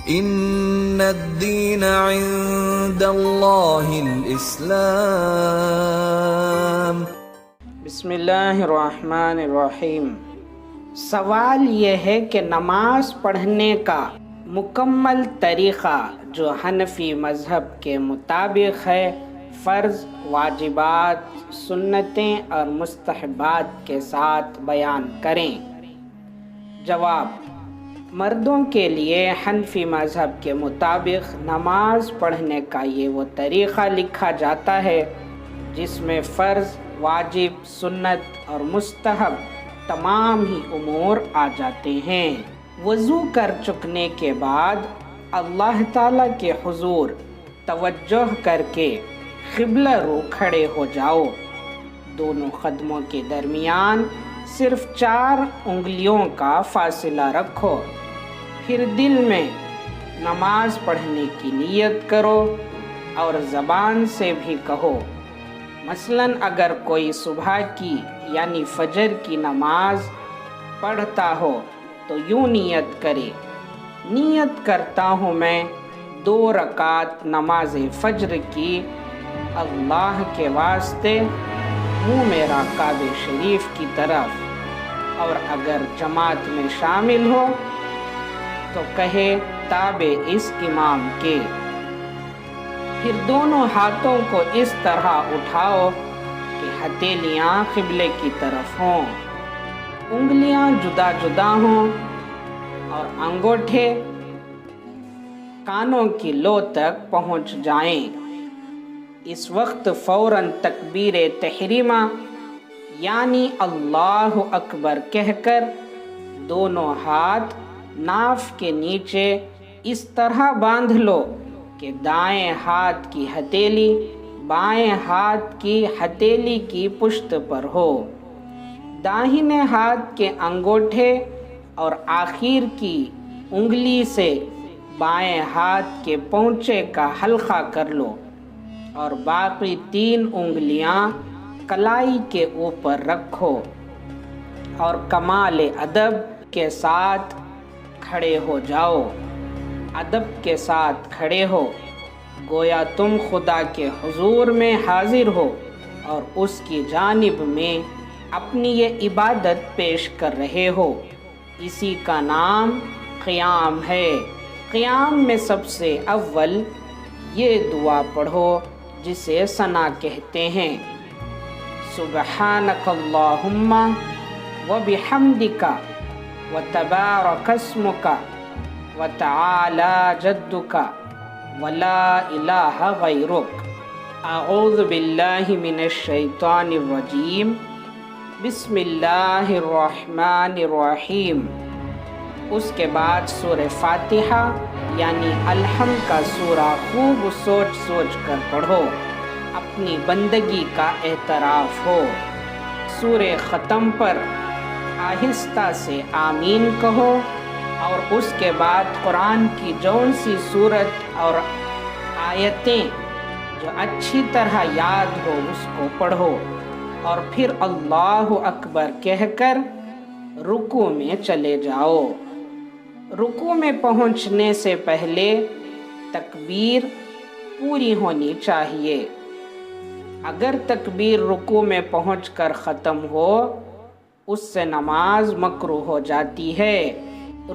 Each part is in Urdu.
ان الدین عند اللہ الاسلام۔ بسم اللہ الرحمن الرحیم۔ سوال یہ ہے کہ نماز پڑھنے کا مکمل طریقہ جو حنفی مذہب کے مطابق ہے، فرض، واجبات، سنتیں اور مستحبات کے ساتھ بیان کریں۔ جواب: مردوں کے لیے حنفی مذہب کے مطابق نماز پڑھنے کا یہ وہ طریقہ لکھا جاتا ہے جس میں فرض، واجب، سنت اور مستحب تمام ہی امور آ جاتے ہیں۔ وضو کر چکنے کے بعد اللہ تعالیٰ کے حضور توجہ کر کے قبلہ رو کھڑے ہو جاؤ۔ دونوں قدموں کے درمیان صرف 4 انگلیوں کا فاصلہ رکھو۔ پھر دل میں نماز پڑھنے کی نیت کرو اور زبان سے بھی کہو۔ مثلاً اگر کوئی صبح کی یعنی فجر کی نماز پڑھتا ہو تو یوں نیت کرے: نیت کرتا ہوں میں 2 رکعت نماز فجر کی، اللہ کے واسطے منہ میرا کعبہ شریف کی طرف۔ اور اگر جماعت میں شامل ہو تو کہے تابع اس امام کے۔ پھر دونوں ہاتھوں کو اس طرح اٹھاؤ کہ ہتھیلیاں قبلے کی طرف ہوں، انگلیاں جدا جدا ہوں اور انگوٹھے کانوں کی لو تک پہنچ جائیں۔ اس وقت فوراً تکبیر تحریمہ یعنی اللہ اکبر کہہ کر دونوں ہاتھ ناف کے نیچے اس طرح باندھ لو کہ دائیں ہاتھ کی ہتھیلی بائیں ہاتھ کی ہتھیلی کی پشت پر ہو، داہنے ہاتھ کے انگوٹھے اور آخر کی انگلی سے بائیں ہاتھ کے پونچے کا حلقہ کر لو اور باقی 3 انگلیاں کلائی کے اوپر رکھو اور کمال ادب کے ساتھ کھڑے ہو جاؤ۔ ادب کے ساتھ کھڑے ہو گویا تم خدا کے حضور میں حاضر ہو اور اس کی جانب میں اپنی یہ عبادت پیش کر رہے ہو۔ اسی کا نام قیام ہے۔ قیام میں سب سے اول یہ دعا پڑھو جسے ثنا کہتے ہیں: سبحانک اللہم وبحمدک وتبارک اسمک وتعالی جدک ولا الہ غیرک، اعوذ باللہ من الشیطان الرجیم، بسم اللہ الرحمن الرحیم۔ اس کے بعد سورہ فاتحہ یعنی الحمد کا سورہ خوب سوچ سوچ کر پڑھو، اپنی بندگی کا اعتراف ہو۔ سورہ ختم پر آہستہ سے آمین کہو اور اس کے بعد قرآن کی جون سی صورت اور آیتیں جو اچھی طرح یاد ہو اس کو پڑھو اور پھر اللہ اکبر کہہ کر رکوع میں چلے جاؤ۔ رکوع میں پہنچنے سے پہلے تکبیر پوری ہونی چاہیے۔ اگر تکبیر رکوع میں پہنچ کر ختم ہو اس سے نماز مکروہ ہو جاتی ہے۔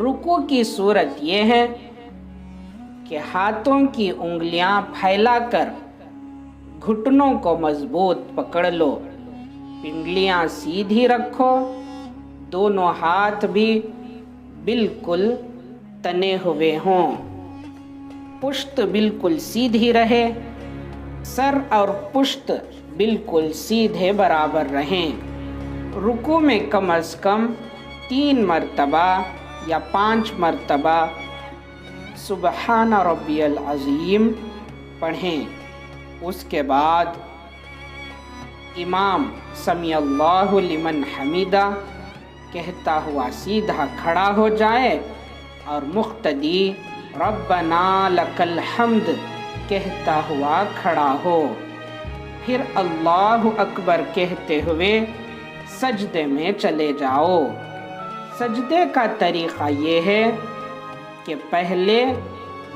رکوع کی صورت یہ ہے کہ ہاتھوں کی انگلیاں پھیلا کر گھٹنوں کو مضبوط پکڑ لو، پنڈلیاں سیدھی رکھو، دونوں ہاتھ بھی بالکل تنے ہوئے ہوں، پشت بالکل سیدھی رہے، سر اور پشت بالکل سیدھے برابر رہیں۔ رکوع میں کم از کم 3 مرتبہ یا 5 مرتبہ سبحان ربی العظیم پڑھیں۔ اس کے بعد امام سمیع اللہ لمن حمیدہ کہتا ہوا سیدھا کھڑا ہو جائے اور مقتدی ربنا لک الحمد کہتا ہوا کھڑا ہو۔ پھر اللہ اکبر کہتے ہوئے سجدے میں چلے جاؤ۔ سجدے کا طریقہ یہ ہے کہ پہلے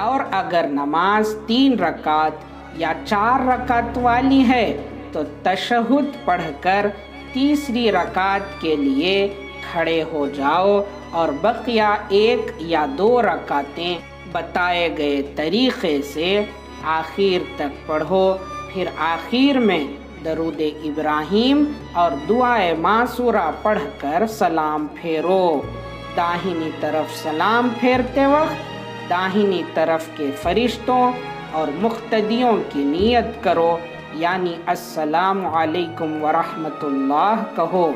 اور اگر نماز 3 رکعت یا 4 رکعت والی ہے تو تشہد پڑھ کر تیسری رکعت کے لیے کھڑے ہو جاؤ اور بقیہ 1 یا 2 رکعتیں بتائے گئے طریقے سے آخر تک پڑھو۔ پھر آخر میں درود ابراہیم اور دعائے معصورہ پڑھ کر سلام پھیرو۔ داہنی طرف سلام پھیرتے وقت داہنی طرف کے فرشتوں اور مقتدیوں کی نیت کرو، یعنی السلام علیکم ورحمۃ اللہ کہو،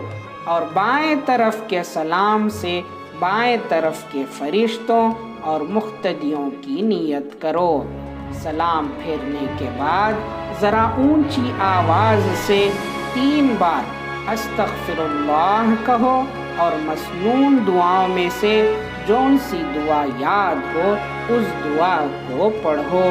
اور بائیں طرف کے سلام سے بائیں طرف کے فرشتوں اور مقتدیوں کی نیت کرو۔ سلام پھیرنے کے بعد ذرا اونچی آواز سے 3 بار استغفر اللہ کہو اور مسنون دعاؤں میں سے جون سی دعا یاد ہو اس دعا کو پڑھو۔